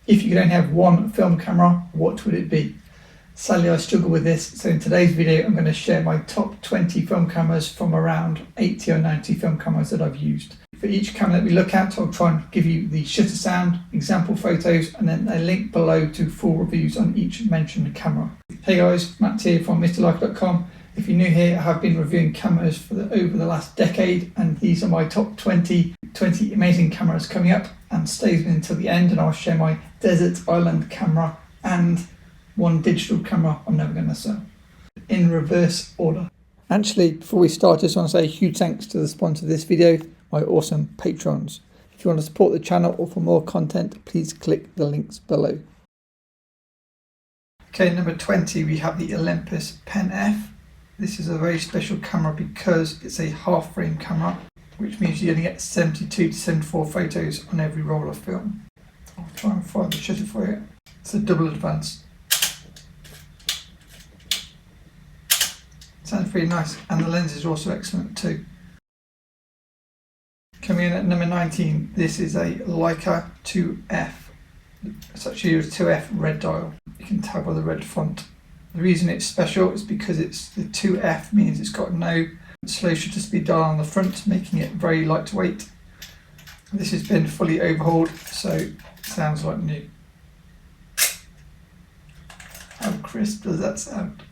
If you could only have one film camera, what would it be? Sadly, I struggle with this, so in today's video I'm going to share my top 20 film cameras from around 80 or 90 film cameras that I've used. For each camera that we look at, I'll try and give you the shutter sound, example photos, and then a link below to full reviews on each mentioned camera. Hey guys, Matt here from MrLeica.com. If you're new here, I have been reviewing cameras for over the last decade, and these are my top 20 amazing cameras coming up, and stay with me until the end and I'll share my desert island camera and one digital camera I'm never going to sell, in reverse order. Actually, before we start, I just want to say a huge thanks to the sponsor of this video, my awesome patrons. If you want to support the channel or for more content, please click the links below. Okay, number 20, we have the Olympus Pen F. This is a very special camera because it's a half frame camera, which means you only get 72 to 74 photos on every roll of film. I'll try and find the shutter for you. It's a double advance. Sounds pretty nice, and the lens is also excellent too. Coming in at number 19, this is a Leica 2F. It's actually a 2F red dial. You can tell by the red font. The reason it's special is because it's the 2F means it's got no slow shutter speed dial on the front, making it very lightweight. This has been fully overhauled, so it sounds like new. How crisp does that sound?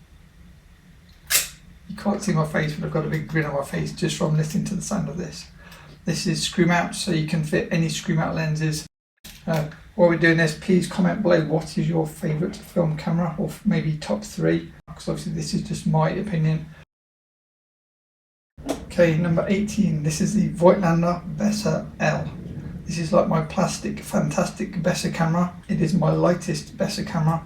You can't see my face, but I've got a big grin on my face just from listening to the sound of this. This is screw mount, so you can fit any screw mount lenses. While we're doing this, please comment below what is your favourite film camera, or maybe top 3, because obviously this is just my opinion. Okay, number 18, this is the Hasselblad Vessa L. This is like my plastic, fantastic Vessa camera. It is my lightest Vessa camera,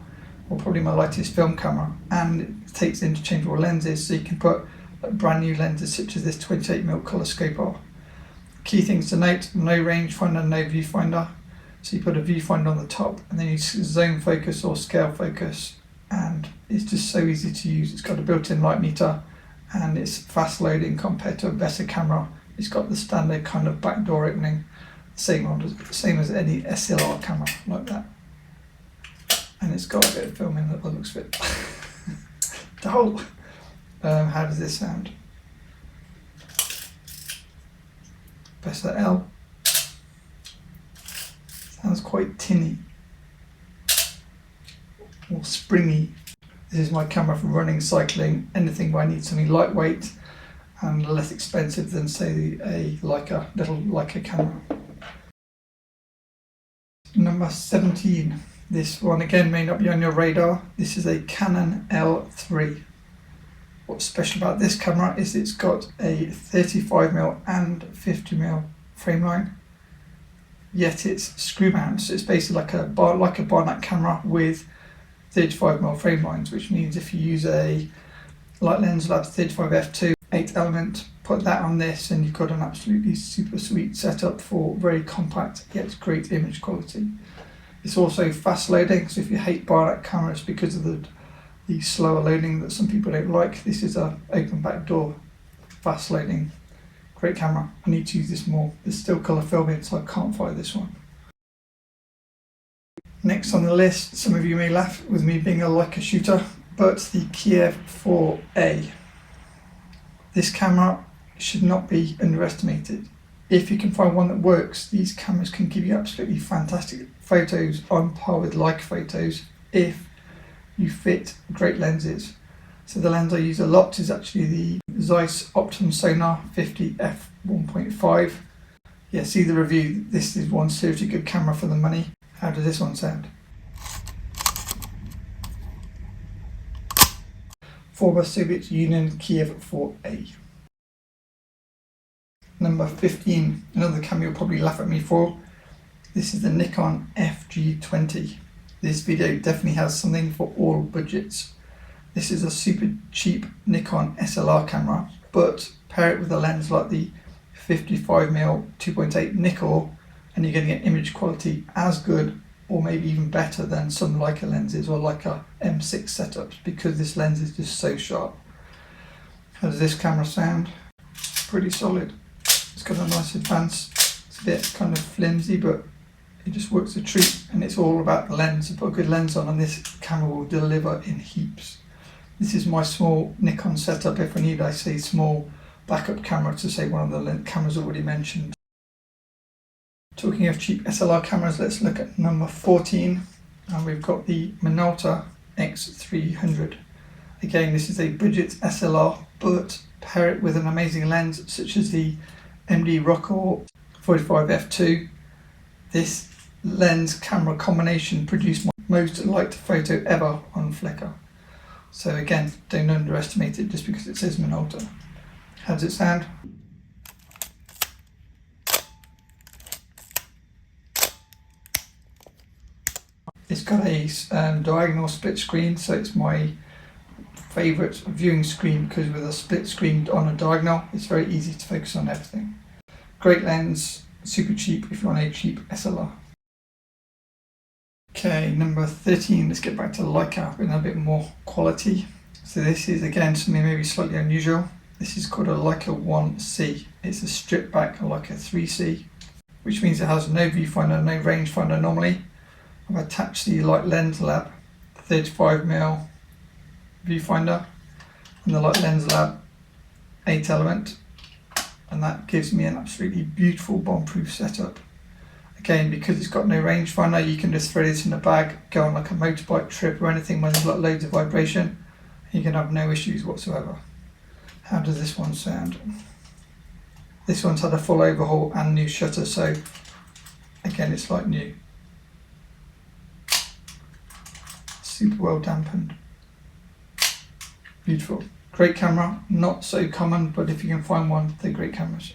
or probably my lightest film camera, and it takes interchangeable lenses, so you can put brand new lenses such as this 28mm colour scope on. Key things to note: no rangefinder, no viewfinder. So you put a viewfinder on the top and then you zone focus or scale focus, and it's just so easy to use. It's got a built-in light meter and it's fast loading compared to a Vessa camera. It's got the standard kind of backdoor opening, same as any SLR camera like that. And it's got a bit of film in that looks of it. How does this sound? Vessa L. Sounds quite tinny or springy. This is my camera for running, cycling, anything where I need something lightweight and less expensive than, say, a little Leica camera. Number 17. This one again may not be on your radar. This is a Canon L3. What's special about this camera is it's got a 35mm and 50mm frame line. Yet it's screw mount, so it's basically like a Barnett camera with 35mm frame lines, which means if you use a light lens like 35 f2 8 element, put that on this and you've got an absolutely super sweet setup for very compact yet great image quality. It's also fast loading, so if you hate Barnett cameras because of the slower loading that some people don't like, this is a open back door, fast loading. Great camera. I need to use this more. There's still colour film in, so I can't find this one. Next on the list, some of you may laugh with me being a Leica shooter, but the K4A. This camera should not be underestimated. If you can find one that works, these cameras can give you absolutely fantastic photos on par with Leica photos if you fit great lenses. So the lens I use a lot is actually the Zeiss Optimum Sonar 50 f1.5. Yeah, see the review. This is one seriously good camera for the money. How does this one sound? Former Soviet Union K4A. Number 15, another camera you'll probably laugh at me for. This is the Nikon FG20. This video definitely has something for all budgets. This is a super cheap Nikon SLR camera, but pair it with a lens like the 55mm 2.8 nickel and you're going to get image quality as good or maybe even better than some Leica lenses or Leica M6 setups, because this lens is just so sharp. How does this camera sound? Pretty solid. It's got a nice advance. It's a bit kind of flimsy, but it just works a treat, and it's all about the lens. You put a good lens on and this camera will deliver in heaps. This is my small Nikon setup. If I need, I say small backup camera to say one of the cameras already mentioned. Talking of cheap SLR cameras, let's look at number 14, and we've got the Manala X300. Again, this is a budget SLR, but pair it with an amazing lens such as the MD Rockall 45 f2. This lens camera combination produced my most liked photo ever on Flickr. So again, don't underestimate it just because it says Manala. How does it sound? It's got a diagonal split screen, so it's my favourite viewing screen because with a split screen on a diagonal, it's very easy to focus on everything. Great lens, super cheap if you want a cheap SLR. Okay, number 13, let's get back to Leica with a bit more quality. So this is again something maybe slightly unusual. This is called a Leica 1C. It's a stripped back Leica 3C, which means it has no viewfinder, no rangefinder normally. I've attached the Light Lens Lab 35mm viewfinder and the Light Lens Lab 8 element, and that gives me an absolutely beautiful bomb-proof setup. Again, because it's got no rangefinder, you can just throw this in a bag, go on like a motorbike trip or anything when there's like loads of vibration, you can have no issues whatsoever. How does this one sound? This one's had a full overhaul and new shutter, so again it's like new. Super well dampened. Beautiful. Great camera, not so common, but if you can find one, they're great cameras.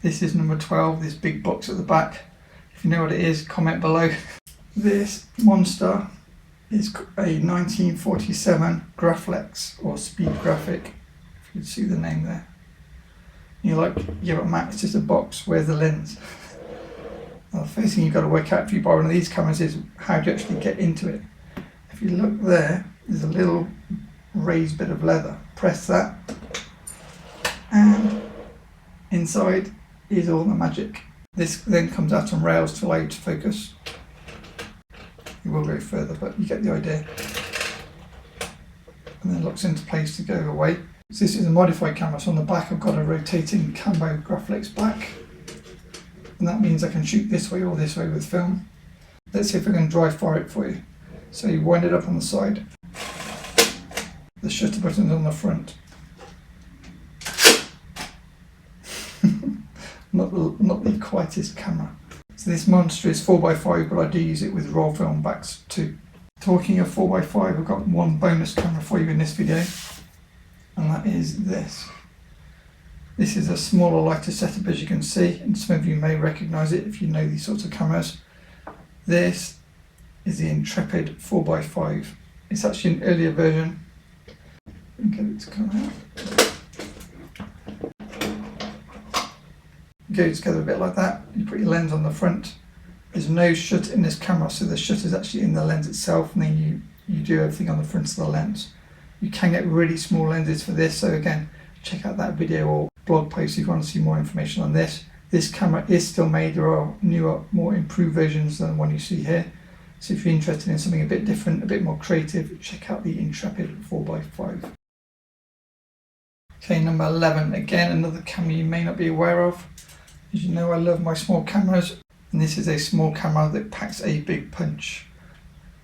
This is number 12, this big box at the back. If you know what it is, comment below. This monster is a 1947 Graflex or Speed Graphic, if you can see the name there. You're like, yeah but Matt, it's just a box, where's the lens? Well, the first thing you've got to work out if you buy one of these cameras is how do you actually get into it. If you look there, there's a little raised bit of leather. Press that, and inside is all the magic. This then comes out on rails to allow you to focus. You will go further, but you get the idea. And then locks into place to go away. So this is a modified camera, so on the back I've got a rotating camo Graflex back. And that means I can shoot this way or this way with film. Let's see if I can dry fire it for you. So you wind it up on the side. The shutter button's on the front. not the quietest camera. So this monster is 4x5, but I do use it with roll film backs too. Talking of 4x5, I've got one bonus camera for you in this video, and that is this. This is a smaller, lighter setup, as you can see, and some of you may recognise it if you know these sorts of cameras. This is the Intrepid 4x5. It's actually an earlier version. Get it to come out. Go together a bit like that. You put your lens on the front. There's no shutter in this camera, so the shutter is actually in the lens itself, and then you do everything on the front of the lens. You can get really small lenses for this, so again, check out that video or blog post if you want to see more information on this. This camera is still made. There are newer, more improved versions than the one you see here. So if you're interested in something a bit different, a bit more creative, check out the Intrepid 4x5. Okay, number 11, again another camera you may not be aware of. As you know, I love my small cameras, and this is a small camera that packs a big punch.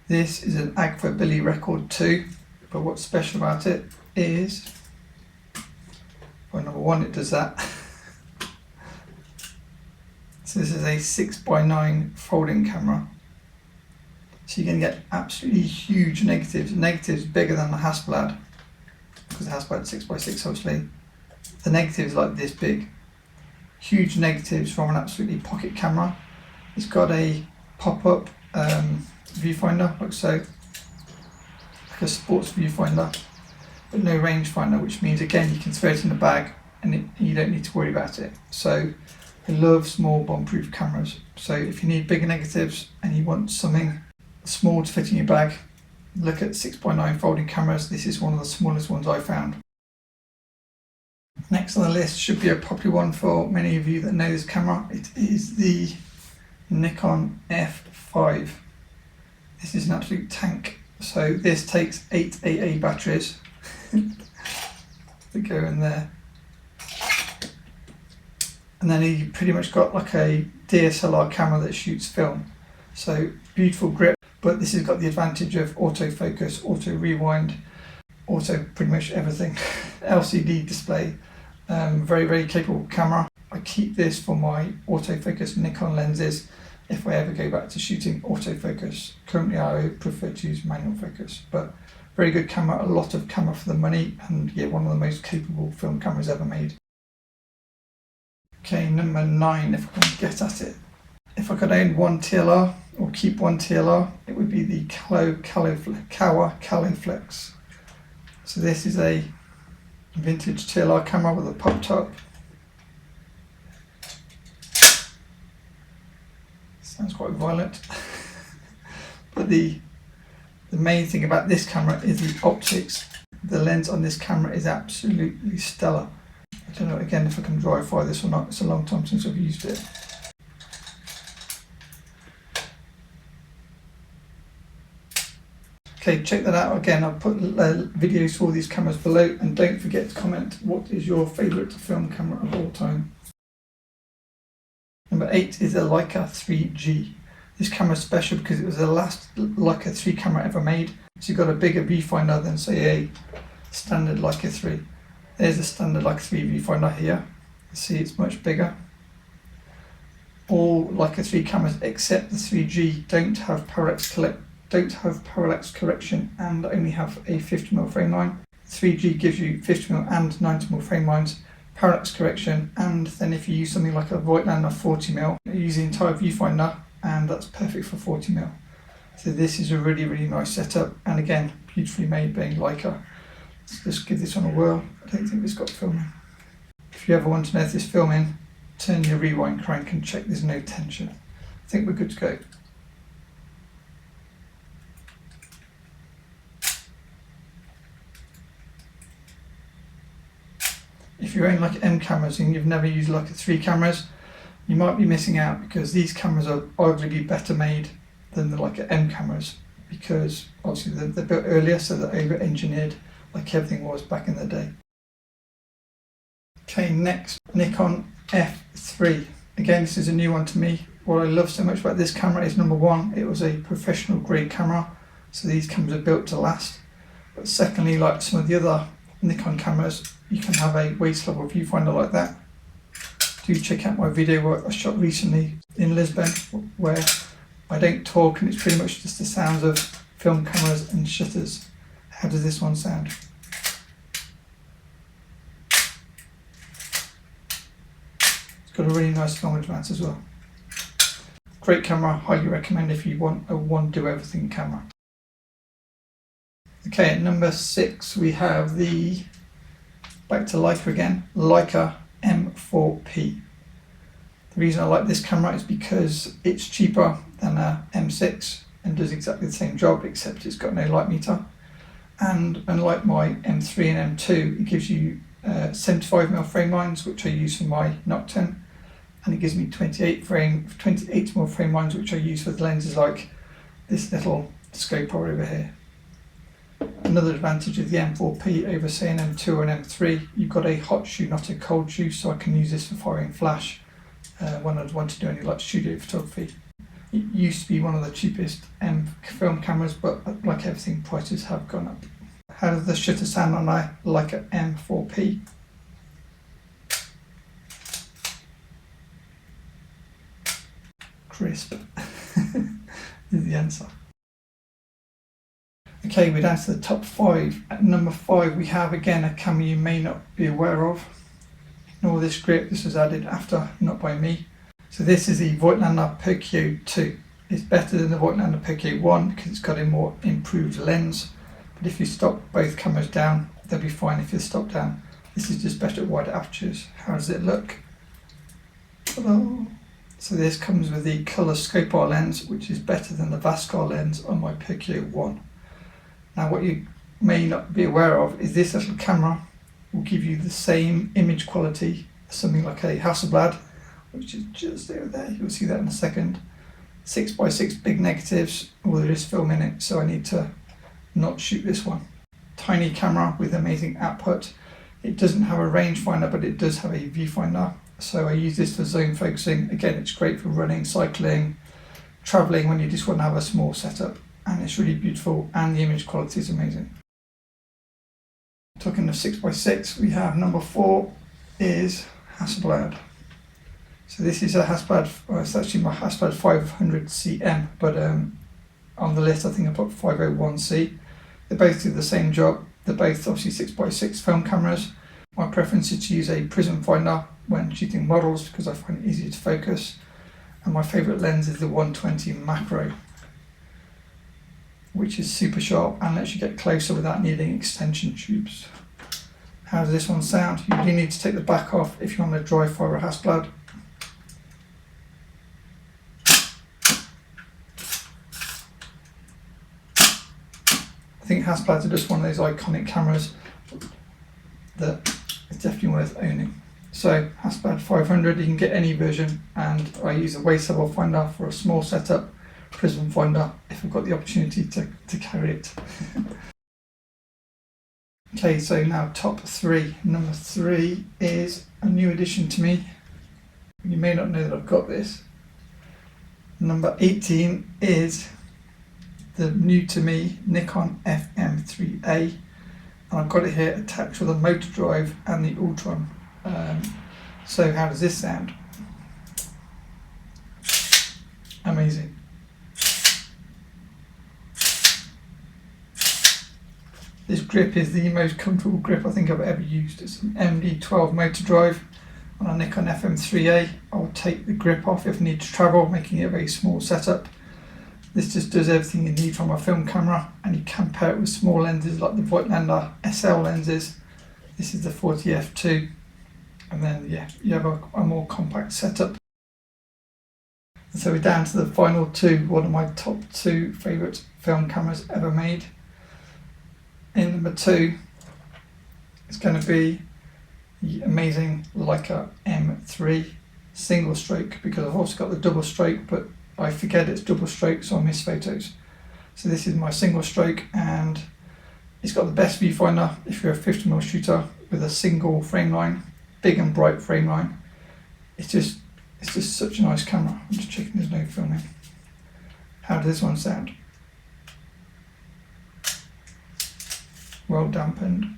This is an Agfa Billy Record 2, but what's special about it is, well, number one, it does that. So this is a 6x9 folding camera. So you're going to get absolutely huge negatives. Negatives bigger than the Hasselblad, because the Hasselblad 6x6 obviously. The negatives like this big. Huge negatives from an absolutely pocket camera. It's got a pop-up viewfinder, like so. Like a sports viewfinder, but no rangefinder, which means again you can throw it in the bag and you don't need to worry about it. So I love small bomb-proof cameras. So if you need bigger negatives and you want something small to fit in your bag, look at 6x9 folding cameras. This is one of the smallest ones I found. Next on the list should be a popular one for many of you that know this camera. It is the Nikon F5. This is an absolute tank. So this takes 8 AA batteries that go in there. And then you pretty much got like a DSLR camera that shoots film. So beautiful grip, but this has got the advantage of autofocus, auto rewind, auto pretty much everything. LCD display, very, very capable camera. I keep this for my autofocus Nikon lenses if I ever go back to shooting autofocus. Currently I prefer to use manual focus, but very good camera, a lot of camera for the money, and yeah, one of the most capable film cameras ever made. Okay, number 9, if I can get at it. If I could own one TLR, or keep one TLR, it would be the Kawa Califlex. So this is a vintage TLR camera with a pop top. Sounds quite violent. But the main thing about this camera is the optics. The lens on this camera is absolutely stellar. I don't know again if I can dry fire this or not, it's a long time since I've used it. Okay, check that out again. I'll put videos for all these cameras below, and don't forget to comment what is your favourite film camera of all time. Number 8 is a Leica 3G. This camera is special because it was the last Leica 3 camera ever made. So you've got a bigger viewfinder than say a standard Leica 3. There's a standard Leica 3 viewfinder here. You see it's much bigger. All Leica 3 cameras except the 3G don't have parallax correction and only have a 50mm frame line. 3G gives you 50mm and 90mm frame lines, parallax correction, and then if you use something like a Voigtlander 40mm, you use the entire viewfinder, and that's perfect for 40mm. So this is a really, really nice setup, and again, beautifully made being Leica. Let's just give this one a whirl. I don't think it's got filming. If you ever want to know if it's filming, turn your rewind crank and check there's no tension. I think we're good to go. If you own Leica M cameras and you've never used Leica 3 cameras, you might be missing out because these cameras are arguably better made than the Leica M cameras, because obviously they're built earlier, so they're over-engineered like everything was back in the day. Okay, next, Nikon F3. Again, this is a new one to me. What I love so much about this camera is, number 1, it was a professional grade camera, so these cameras are built to last. But secondly, like some of the other Nikon cameras, you can have a waist level viewfinder like that. Do check out my video where I shot recently in Lisbon, where I don't talk and it's pretty much just the sounds of film cameras and shutters. How does this one sound? It's got a really nice long advance as well. Great camera, highly recommend if you want a one do everything camera. Okay, at number 6 we have the, back to Leica again, Leica M4P. The reason I like this camera is because it's cheaper than a M6 and does exactly the same job, except it's got no light meter. And unlike my M3 and M2, it gives you 75mm frame lines, which I use for my Nocturne, and it gives me 28mm frame lines, which I use for the lenses like this little scope over here. Another advantage of the M4P over say an M2 or an M3, you've got a hot shoe, not a cold shoe, so I can use this for firing flash when I'd want to do any like studio photography. It used to be one of the cheapest film cameras, but like everything, prices have gone up. How does the shutter sound on a Leica M4P? Crisp is the answer. Okay, we're down to the top 5. At number 5 we have again a camera you may not be aware of. Ignore this grip, this was added after, not by me. So this is the Voigtlander Pyo 2. It's better than the Voigtlander Pyo 1 because it's got a more improved lens. But if you stop both cameras down, they'll be fine if you stop down. This is just better at wider apertures. How does it look? Hello. So this comes with the colour scope R lens, which is better than the Vascar lens on my Pyo 1. Now what you may not be aware of is this little camera will give you the same image quality as something like a Hasselblad, which is just over there, you'll see that in a second. 6x6 big negatives, or there is film in it, so I need to not shoot this one. Tiny camera with amazing output. It doesn't have a rangefinder, but it does have a viewfinder, so I use this for zone focusing. Again, it's great for running, cycling, traveling, when you just want to have a small setup, and it's really beautiful, and the image quality is amazing. Talking of 6x6, we have number 4 is Hasselblad. So this is a Hasselblad, well, it's actually my Hasselblad 500 CM, but on the list I think I put 501C. They both do the same job. They're both obviously 6x6 film cameras. My preference is to use a prism finder when shooting models because I find it easier to focus. And my favourite lens is the 120 macro, which is super sharp and lets you get closer without needing extension tubes. How does this one sound? You do need to take the back off if you're on a dry fire Hasselblad. I think Hasselblads are just one of those iconic cameras that is definitely worth owning. So Hasselblad 500, you can get any version, and I use a waist level finder for a small setup, prism finder if I've got the opportunity to carry it. Okay, so now top 3. Number 3 is a new addition to me. You may not know that I've got this. Number 18 is the new to me Nikon FM3A, and I've got it here attached with a motor drive and the Ultron. So how does this sound? Amazing. This grip is the most comfortable grip I think I've ever used. It's an MD12 motor drive on a Nikon FM3A. I'll take the grip off if I need to travel, making it a very small setup. This just does everything you need from a film camera, and you can pair it with small lenses like the Manala SL lenses. This is the 40 f2, and then yeah, you have a more compact setup. And so we're down to the final 2, one of my top 2 favourite film cameras ever made. In number 2, it's going to be the amazing Leica M3 single stroke, because I've also got the double stroke, but I forget it's double stroke, so I miss photos. So this is my single stroke, and it's got the best viewfinder if you're a 50mm shooter with a single frame line, big and bright frame line. It's just such a nice camera. I'm just checking there's no filming. How does this one sound? Well dampened.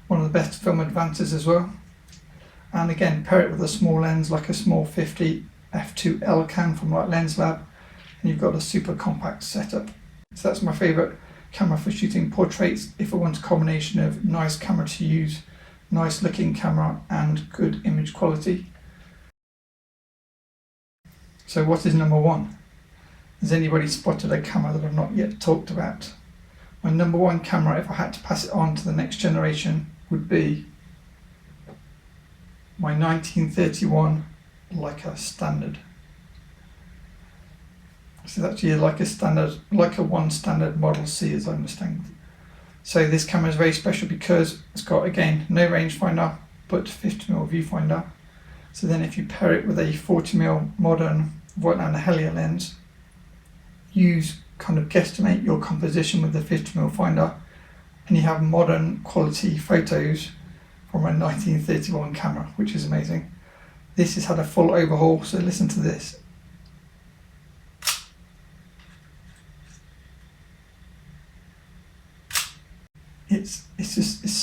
One of the best film advances as well. And again, pair it with a small lens like a small 50 f2L can from like Lens Lab, and you've got a super compact setup. So that's my favourite camera for shooting portraits if I want a combination of nice camera to use, nice looking camera and good image quality. So what is number 1? Has anybody spotted a camera that I've not yet talked about? My number 1 camera, if I had to pass it on to the next generation, would be my 1931 Leica Standard. So that's actually like a standard, like a 1 standard Model C as I understand. So this camera is very special because it's got, again, no rangefinder, but 50mm viewfinder. So then if you pair it with a 40mm modern Voer Pyo lens, kind of guesstimate your composition with the 50mm finder, and you have modern quality photos from a 1931 camera, which is amazing. This has had a full overhaul, so listen to this. It's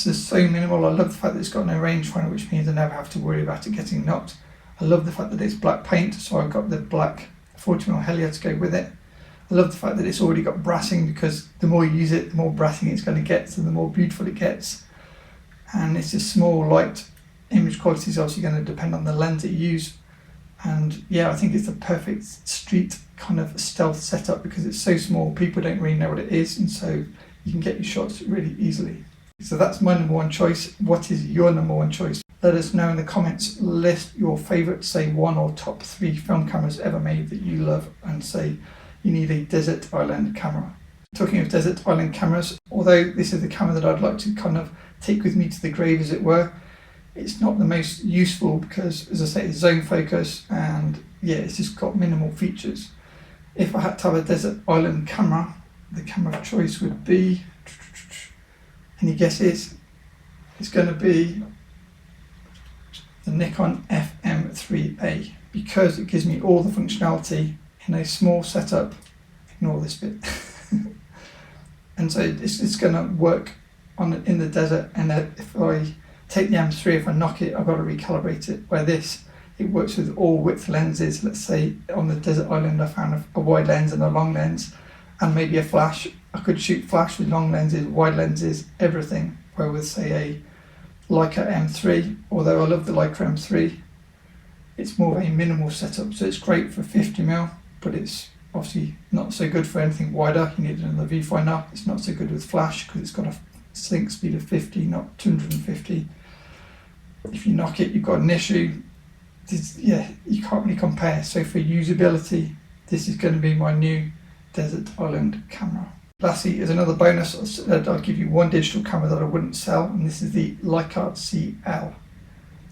just so minimal. I love the fact that it's got no rangefinder, which means I never have to worry about it getting knocked. I love the fact that it's black paint, so I've got the black 40mm Helio to go with it. I love the fact that it's already got brassing, because the more you use it, the more brassing it's going to get, so the more beautiful it gets. And it's just small, light. Image quality is obviously going to depend on the lens that you use. And yeah, I think it's the perfect street kind of stealth setup because it's so small, people don't really know what it is, and so you can get your shots really easily. So that's my number 1 choice. What is your number 1 choice? Let us know in the comments. List your favourite, say 1 or top 3 film cameras ever made that you love, and say you need a desert island camera. Talking of desert island cameras, although this is the camera that I'd like to kind of take with me to the grave, as it were, It's not the most useful because, as I say, it's zone focus and yeah, it's just got minimal features. If I had to have a desert island camera, the camera of choice would be, any guesses? It's going to be the Nikon FM3A because it gives me all the functionality in a small setup. Ignore this bit. And so it's going to work in the desert, and if I take the M3, if I knock it, I've got to recalibrate it. Where this, it works with all width lenses. Let's say on the desert island I found a wide lens and a long lens and maybe a flash. I could shoot flash with long lenses, wide lenses, everything. Where with say a Leica M3, although I love the Leica M3, it's more of a minimal setup, so it's great for 50mm, but it's obviously not so good for anything wider. You need another viewfinder. It's not so good with flash because it's got a sync speed of 50, not 250. If you knock it, you've got an issue. Yeah, you can't really compare. So for usability, this is going to be my new desert island camera. Lastly, is another bonus. I'll give you one digital camera that I wouldn't sell, and this is the Leica CL.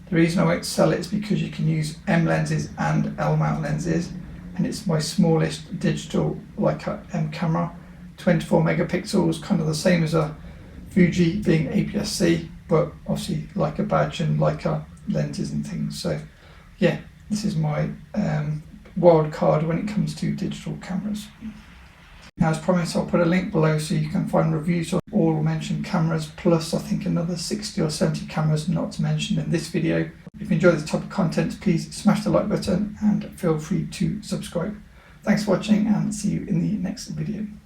The reason I won't sell it is because you can use M lenses and L mount lenses, and it's my smallest digital Leica M camera, 24 megapixels, kind of the same as a Fuji being APS-C, but obviously Leica badge and Leica lenses and things. So yeah, this is my wild card when it comes to digital cameras. Now, as promised, I'll put a link below so you can find reviews of all mentioned cameras, plus I think another 60 or 70 cameras not to mention in this video. If you enjoy this type of content, please smash the like button and feel free to subscribe. Thanks for watching and see you in the next video.